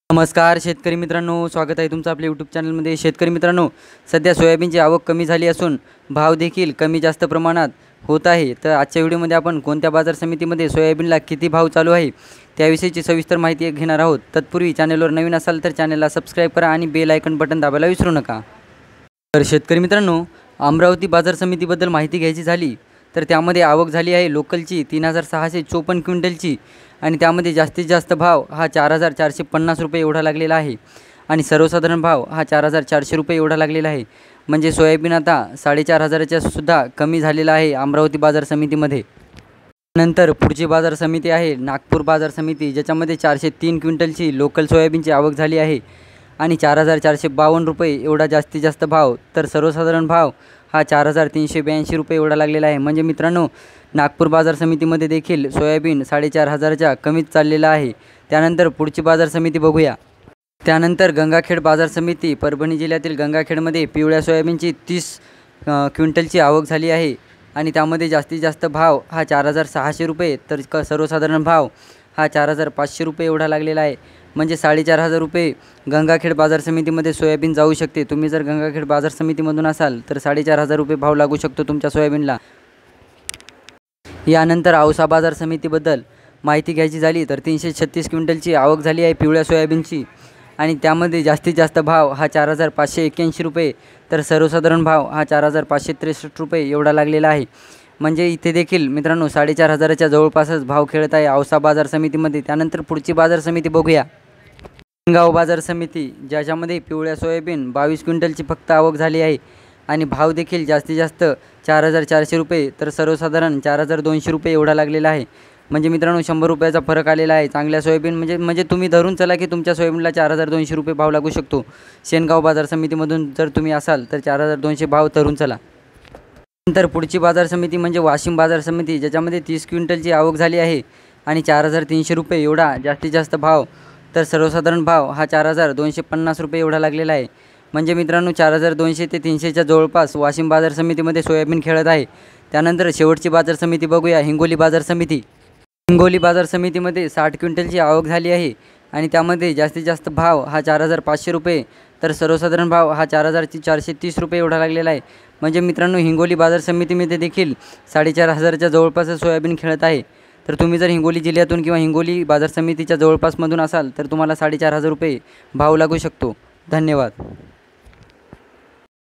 नमस्कार शेतकरी मित्रांनो, स्वागत आहे तुमचं आपल्या यूट्यूब चॅनलमध्ये। शेतकरी मित्रांनो, सध्या सोयाबीनची आवक कमी झाली असून भाव देखील कमी जास्त प्रमाणात होत आहे। तर आजच्या व्हिडिओमध्ये आपण कोणत्या बाजार समितीमध्ये सोयाबीनला किती भाव चालू आहे त्याविषयीची सविस्तर माहिती घेणार आहोत। तत्पूर्वी चॅनलवर नवीन असाल तर चॅनलला सबस्क्राइब करा आणि बेल आयकॉन बटन दाबायला विसरू नका। तर शेतकरी मित्रांनो, अमरावती बाजार समितीबद्दल माहिती घ्यायची झाली तर त्यामध्ये आवक झाली आहे लोकलची 3654 क्विंटलची आणि त्यामध्ये जास्तीत जास्त भाव हा 4450 रुपये एवढा लागलेला आहे आणि सर्वसाधारण भाव हा 4400 रुपये एवढा लागलेला आहे। म्हणजे सोयाबीन आता 4500च्या सुद्धा कमी झालेला आहे अमरावती बाजार समितीमध्ये। नंतर पुढची बाजार समिती आहे नागपूर बाजार समिती, ज्याच्यामध्ये 403 क्विंटलची लोकल सोयाबीनची आवक झाली आहे आणि 4452 रुपये एवढा जास्तीत जास्त भाव, तर सर्वसाधारण भाव हा 4382 रुपये एवढा लागलेला आहे। म्हणजे मित्रांनो, नागपूर बाजार समितीमध्ये देखील सोयाबीन 4500च्या कमीच चाललेला आहे। त्यानंतर पुढची बाजार समिती बघूया। त्यानंतर गंगाखेड बाजार समिती, परभणी जिल्ह्यातील गंगाखेडमध्ये पिवळ्या सोयाबीनची 30 क्विंटलची आवक झाली आहे आणि त्यामध्ये जास्तीत जास्त भाव हा 4600 रुपये, तर सर्वसाधारण भाव हा 4500 रुपये एवढा लागलेला आहे। म्हणजे 4500 रुपये गंगाखेड बाजार समितीमध्ये सोयाबीन जाऊ शकते। तुम्ही जर गंगाखेड बाजार समितीमधून असाल तर 4500 रुपये भाव लागू शकतो तुमच्या सोयाबीनला। यानंतर औसा बाजार समितीबद्दल माहिती घ्यायची झाली तर 336 क्विंटलची आवक झाली आहे पिवळ्या सोयाबीनची आणि त्यामध्ये जास्तीत जास्त भाव हा 4581 रुपये, तर सर्वसाधारण भाव हा 4563 रुपये एवढा लागलेला आहे। म्हणजे इथे देखील मित्रांनो 4500च्या जवळपासच भाव खेळत आहे औसा बाजार समितीमध्ये। त्यानंतर पुढची बाजार समिती बघूया, गाव बाजार समिती, ज्याच्यामध्ये पिवळ्या सोयाबीन 22 क्विंटलची फक्त आवक झाली आहे आणि भाव देखील जास्तीत जास्त 4400 रुपये, तर सर्वसाधारण 4200 रुपये एवढा लागलेला आहे। म्हणजे मित्रांनो 100 रुपयाचा फरक आलेला आहे चांगल्या सोयाबीन म्हणजे तुम्ही धरून चला की तुमच्या सोयाबीनला 4200 रुपये भाव लागू शकतो। शेनगाव बाजार समितीमधून जर तुम्ही असाल तर 4200 भाव धरून चला। नंतर पुढची बाजार समिती म्हणजे वाशिम बाजार समिती, ज्याच्यामध्ये 30 क्विंटलची आवक झाली आहे आणि 4300 रुपये एवढा जास्तीत जास्त भाव, तर सर्वसाधारण भाव हा 4250 रुपये एवढा लागलेला आहे। म्हणजे मित्रांनो 4200 ते 300च्या जवळपास वाशिम बाजार समितीमध्ये सोयाबीन खेळत आहे। त्यानंतर शेवटची बाजार समिती बघूया, हिंगोली बाजार समिती। हिंगोली बाजार समितीमध्ये 60 क्विंटलची आवक झाली आहे आणि त्यामध्ये जास्तीत जास्त भाव हा 4500 रुपये, तर सर्वसाधारण भाव हा 4430 रुपये एवढा लागलेला आहे। म्हणजे मित्रांनो हिंगोली बाजार समितीमध्ये देखील 4500च्या जवळपास सोयाबीन खेळत आहे। तर तुम्ही जर हिंगोली जिल्ह्यातून किंवा हिंगोली बाजार समितीच्या जवळपासमधून असाल तर तुम्हाला 4500 रुपये भाव लागू शकतो। धन्यवाद।